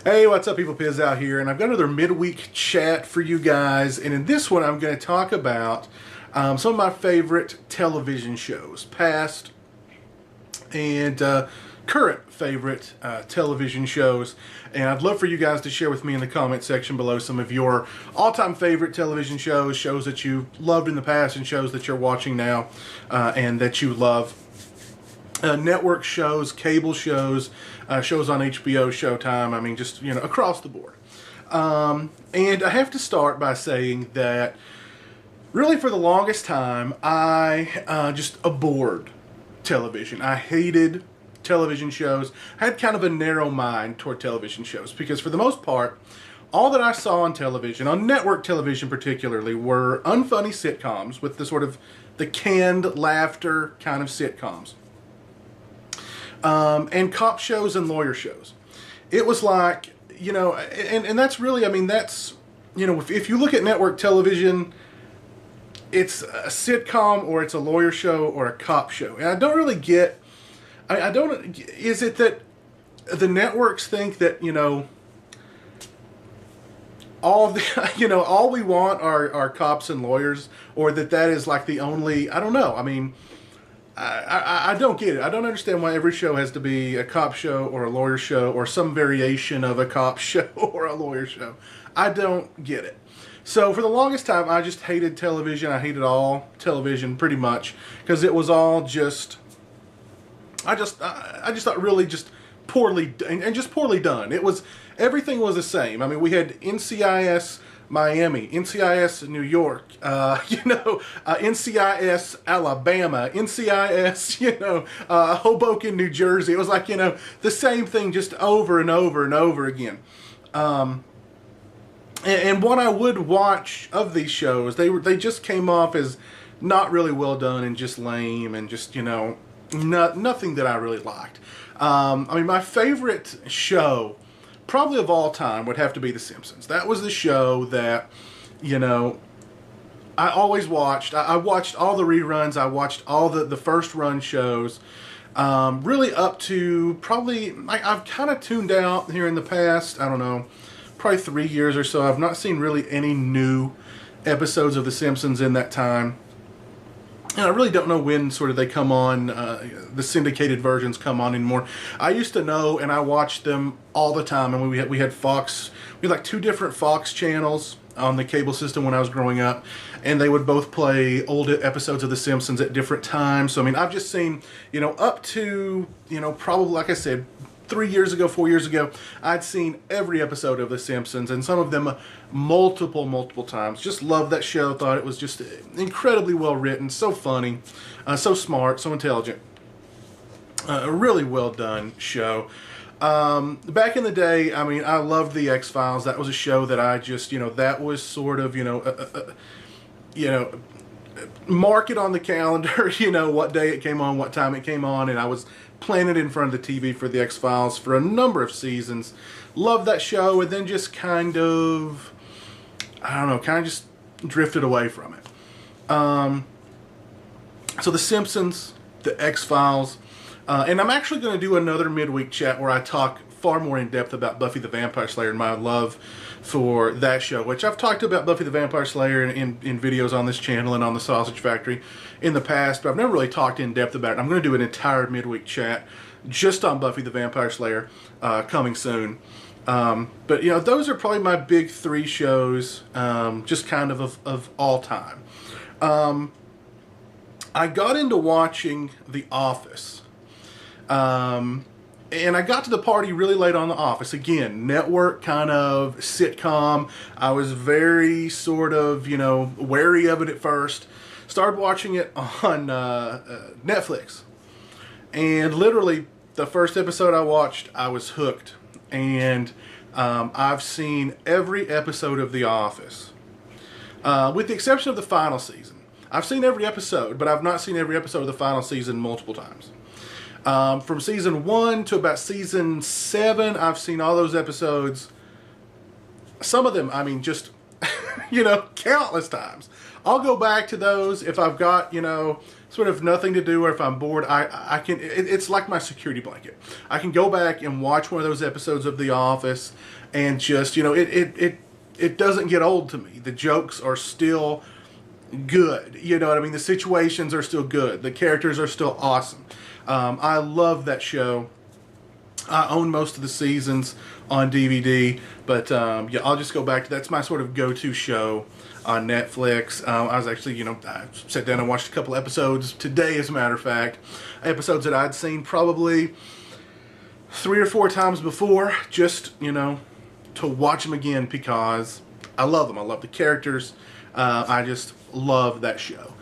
Hey, what's up, people? Piz out here, and I've got another midweek chat for you guys. And in this one, I'm going to talk about some of my favorite television shows, past and current favorite television shows. And I'd love for you guys to share with me in the comment section below some of your all-time favorite television shows, shows that you loved in the past, and shows that you're watching now and that you love. Network shows, cable shows, shows on HBO, Showtime, I mean, just, across the board. And I have to start by saying that really for the longest time, I just abhorred television. I hated television shows. I had kind of a narrow mind toward television shows because for the most part, all that I saw on television, on network television particularly, were unfunny sitcoms with the sort of the canned laughter kind of sitcoms. And cop shows and lawyer shows. It was like, and that's really, I mean, that's, if you look at network television, it's a sitcom or it's a lawyer show or a cop show. And I don't really get, is it that the networks think that, all the, all we want are cops and lawyers, or that is like the only, I don't know. I mean, I don't get it. I don't understand why every show has to be a cop show or a lawyer show or some variation of a cop show or a lawyer show. I don't get it. So for the longest time, I just hated television. I hated all television pretty much because it was all just, I just thought really just poorly, and just poorly done. It was, everything was the same. I mean, we had NCIS Miami, NCIS New York, NCIS Alabama, NCIS, Hoboken, New Jersey. It was like, the same thing just over and over and over again. And what I would watch of these shows, they just came off as not really well done and just lame and just, nothing that I really liked. I mean, my favorite show probably of all time would have to be The Simpsons. That was the show that, I always watched. I watched all the reruns. I watched all the first run shows. Really up to probably, I've kind of tuned out here in the past, I don't know, probably 3 years or so. I've not seen really any new episodes of The Simpsons in that time. And I really don't know when sort of they come on, the syndicated versions come on anymore. I used to know, and I watched them all the time. And we had Fox, we had like 2 different Fox channels on the cable system when I was growing up. And they would both play old episodes of The Simpsons at different times. So, I mean, I've just seen, up to, probably, like I said, 3 years ago, 4 years ago, I'd seen every episode of The Simpsons, and some of them multiple times. Just loved that show. Thought it was just incredibly well written, so funny, so smart, so intelligent. A really well done show. Back in the day, I mean, I loved The X-Files. That was a show that I just, that was sort of, mark it on the calendar, what day it came on, what time it came on, and I was planted in front of the TV for The X-Files for a number of seasons. Loved that show, and then just kind of, I don't know, kind of just drifted away from it. So The Simpsons, The X-Files, and I'm actually going to do another midweek chat where I talk far more in depth about Buffy the Vampire Slayer and my love for that show, which I've talked about Buffy the Vampire Slayer in videos on this channel and on the Sausage Factory in the past, but I've never really talked in depth about it. I'm going to do an entire midweek chat just on Buffy the Vampire Slayer coming soon. But, those are probably my big 3 shows, just kind of all time. I got into watching The Office. And I got to the party really late on The Office. Again, network kind of sitcom. I was very sort of, wary of it at first. Started watching it on Netflix. And literally, the first episode I watched, I was hooked. And I've seen every episode of The Office. With the exception of the final season. I've seen every episode, but I've not seen every episode of the final season multiple times. From season 1 to about season 7, I've seen all those episodes. Some of them, I mean, just countless times. I'll go back to those if I've got, sort of nothing to do, or if I'm bored. I can. It's like my security blanket. I can go back and watch one of those episodes of The Office, and just, it doesn't get old to me. The jokes are still good. You know what I mean? The situations are still good. The characters are still awesome. I love that show. I own most of the seasons on DVD, but I'll just go back to that's my sort of go-to show on Netflix. I was actually, I sat down and watched a couple episodes today, as a matter of fact. Episodes that I'd seen probably 3 or 4 times before, just, to watch them again because I love them. I love the characters. I just love that show.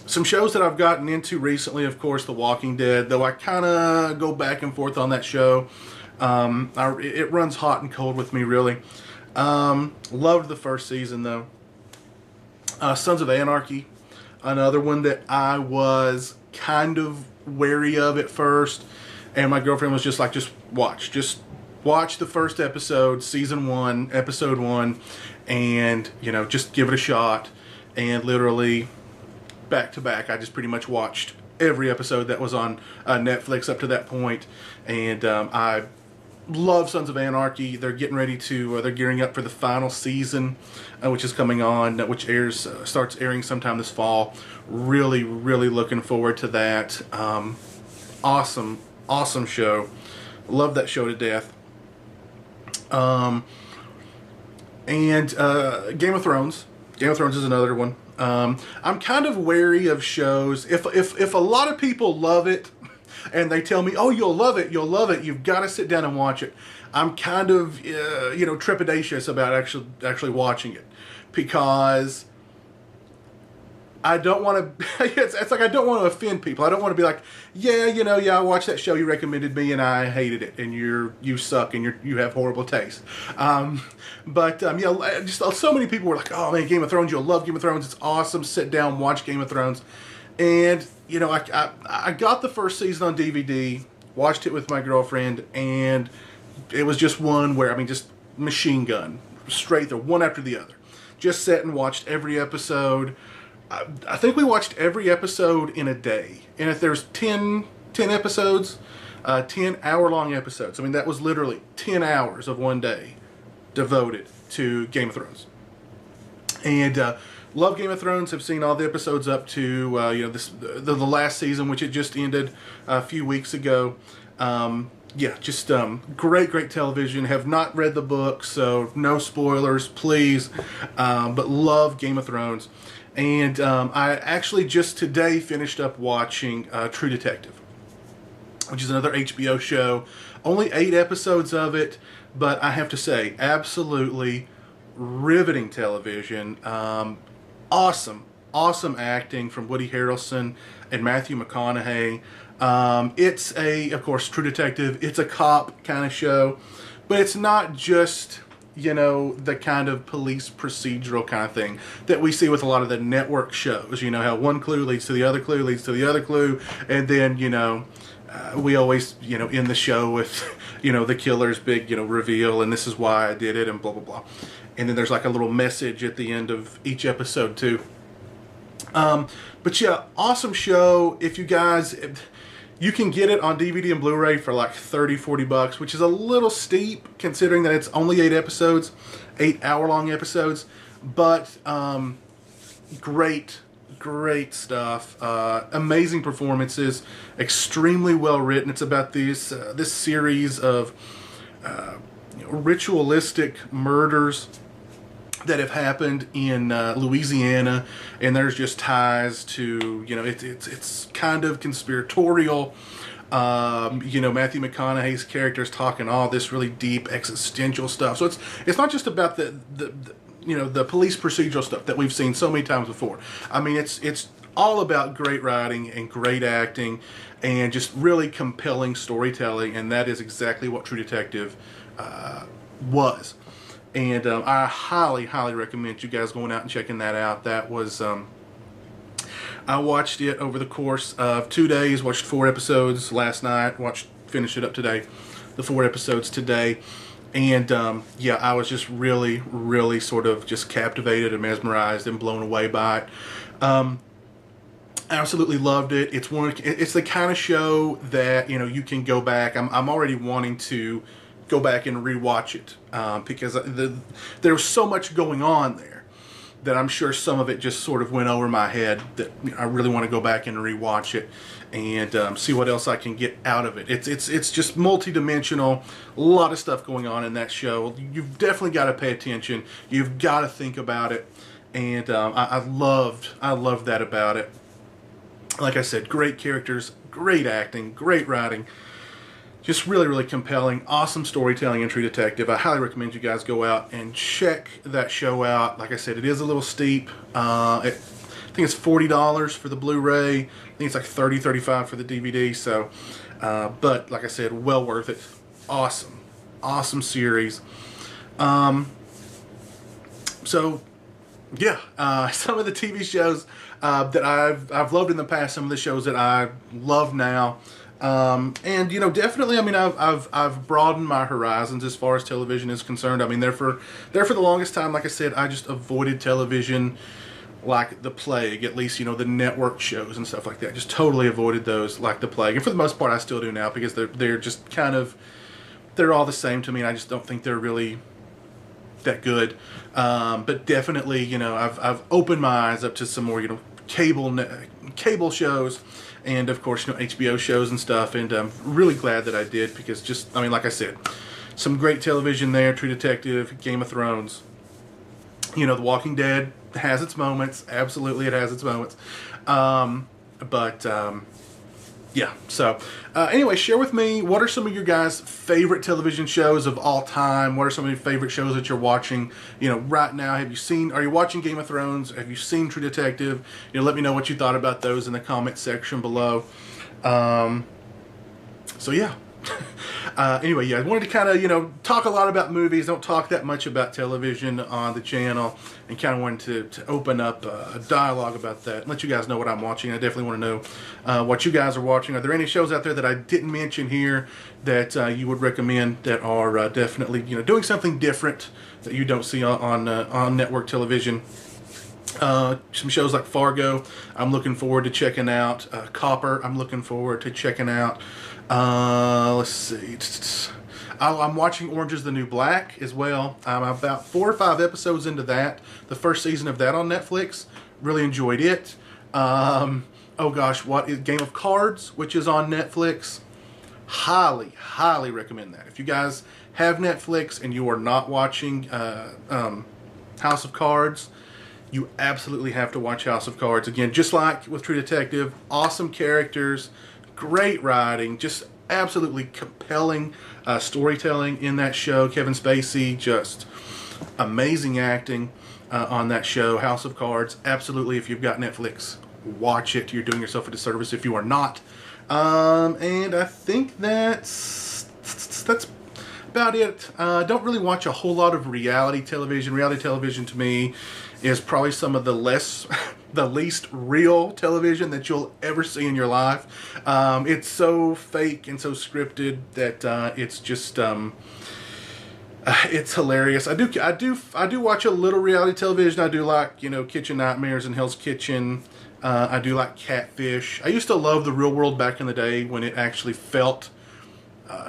Some shows that I've gotten into recently, of course, The Walking Dead, though I kind of go back and forth on that show. It runs hot and cold with me, really. Loved the first season, though. Sons of Anarchy, another one that I was kind of wary of at first, and my girlfriend was just like, just watch the first episode, season 1, episode 1, and, just give it a shot. And literally, back to back, I just pretty much watched every episode that was on Netflix up to that point. And I love Sons of Anarchy. They're getting ready to, they're gearing up for the final season, which is coming on, which starts airing sometime this fall. Really, really looking forward to that. Awesome show. Love that show to death. And Game of Thrones. Game of Thrones is another one. I'm kind of wary of shows. If a lot of people love it and they tell me, oh, you'll love it, you've got to sit down and watch it, I'm kind of, trepidatious about actually watching it, because I don't want to, it's like I don't want to offend people. I don't want to be like, I watched that show you recommended me and I hated it, and you suck and you have horrible taste. Just so many people were like, oh man, Game of Thrones, you'll love Game of Thrones, it's awesome, sit down, watch Game of Thrones. And, I got the first season on DVD, watched it with my girlfriend, and it was just one where, just machine gun, straight through, one after the other. Just sat and watched every episode. I think we watched every episode in a day. And if there's 10 episodes, 10 hour-long episodes. That was literally 10 hours of one day devoted to Game of Thrones. And love Game of Thrones. Have seen all the episodes up to the last season, which it just ended a few weeks ago. Great television. Have not read the book, so no spoilers, please. But love Game of Thrones. And I actually just today finished up watching True Detective, which is another HBO show. Only 8 episodes of it, but I have to say, absolutely riveting television. Awesome acting from Woody Harrelson and Matthew McConaughey. It's of course, True Detective. It's a cop kind of show, but it's not just, the kind of police procedural kind of thing that we see with a lot of the network shows. How one clue leads to the other clue leads to the other clue, and then, we always, end the show with, the killer's big, reveal, and this is why I did it, and blah, blah, blah. And then there's like a little message at the end of each episode, too. But yeah, awesome show. If you guys, you can get it on DVD and Blu-ray for like $30-$40, which is a little steep considering that it's only 8 episodes, 8 hour-long episodes. But great stuff. Amazing performances. Extremely well written. It's about this series of ritualistic murders that have happened in Louisiana, and there's just ties to, it's kind of conspiratorial. Matthew McConaughey's character is talking all this really deep existential stuff. So it's not just about the police procedural stuff that we've seen so many times before. It's all about great writing and great acting and just really compelling storytelling, and that is exactly what True Detective was. And I highly recommend you guys going out and checking that out. That was, I watched it over the course of 2 days, watched 4 episodes last night, finished it up today, the 4 episodes today. And yeah, I was just really, really sort of just captivated and mesmerized and blown away by it. Absolutely loved it. It's the kind of show that, you know, you can go back. I'm already wanting to go back and rewatch it because there's so much going on there that I'm sure some of it just sort of went over my head, that I really want to go back and rewatch it and see what else I can get out of it. It's just multi-dimensional, a lot of stuff going on in that show. You've definitely got to pay attention. You've got to think about it, and I loved that about it. Like I said, great characters, great acting, great writing. Just really, really compelling, awesome storytelling in True Detective. I highly recommend you guys go out and check that show out. Like I said, it is a little steep. I think it's $40 for the Blu-ray. I think it's like $30, $35 for the DVD. So, but like I said, well worth it. Awesome, awesome series. So, yeah, some of the TV shows that I've loved in the past, some of the shows that I love now. And you know, definitely, I mean, I've broadened my horizons as far as television is concerned. I mean, there for the longest time, like I said, I just avoided television like the plague. At least, you know, the network shows and stuff like that. Just totally avoided those like the plague. And for the most part, I still do now, because they're just kind of, they're all the same to me, and I just don't think they're really that good. But definitely, you know, I've opened my eyes up to some more, you know, cable shows, and of course, you know, HBO shows and stuff. And I'm really glad that I did, because just, I mean, like I said, some great television there. True Detective, Game of Thrones, you know, The Walking Dead has its moments. Absolutely, it has its moments. Yeah, so anyway, share with me, what are some of your guys' favorite television shows of all time? What are some of your favorite shows that you're watching, you know, right now? Are you watching Game of Thrones? Have you seen True Detective? You know, let me know what you thought about those in the comment section below. So yeah. Anyway, yeah, I wanted to kind of, you know, talk a lot about movies. Don't talk that much about television on the channel, and kind of wanted to open up a dialogue about that and let you guys know what I'm watching. I definitely want to know what you guys are watching. Are there any shows out there that I didn't mention here that you would recommend, that are definitely, you know, doing something different that you don't see on network television? Some shows like Fargo, I'm looking forward to checking out. Copper, I'm looking forward to checking out. Let's see. I'm watching Orange is the New Black as well. I'm about 4 or 5 episodes into that. The first season of that on Netflix. Really enjoyed it. Oh gosh, what is Game of Cards, which is on Netflix. Highly, highly recommend that. If you guys have Netflix and you are not watching House of Cards, you absolutely have to watch House of Cards. Again, just like with True Detective, awesome characters, great writing, just absolutely compelling storytelling in that show. Kevin Spacey, just amazing acting on that show. House of Cards, absolutely, if you've got Netflix, watch it. You're doing yourself a disservice if you are not. And I think that's about it. Don't really watch a whole lot of reality television. Reality television to me is probably some of the least real television that you'll ever see in your life. It's so fake and so scripted that it's just it's hilarious. I do watch a little reality television. I do like, you know, Kitchen Nightmares and Hell's Kitchen. I do like Catfish. I used to love The Real World back in the day, when it actually felt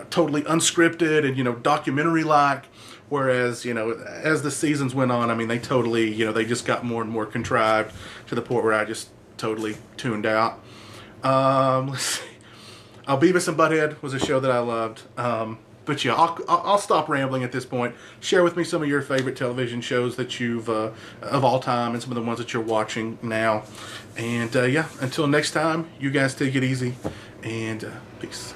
totally unscripted and, you know, documentary-like. Whereas, you know, as the seasons went on, I mean, they totally, you know, they just got more and more contrived, to the point where I just totally tuned out. Let's see. Beavis and Butthead was a show that I loved. But yeah, I'll stop rambling at this point. Share with me some of your favorite television shows that you've, of all time, and some of the ones that you're watching now. And yeah, until next time, you guys take it easy, and peace.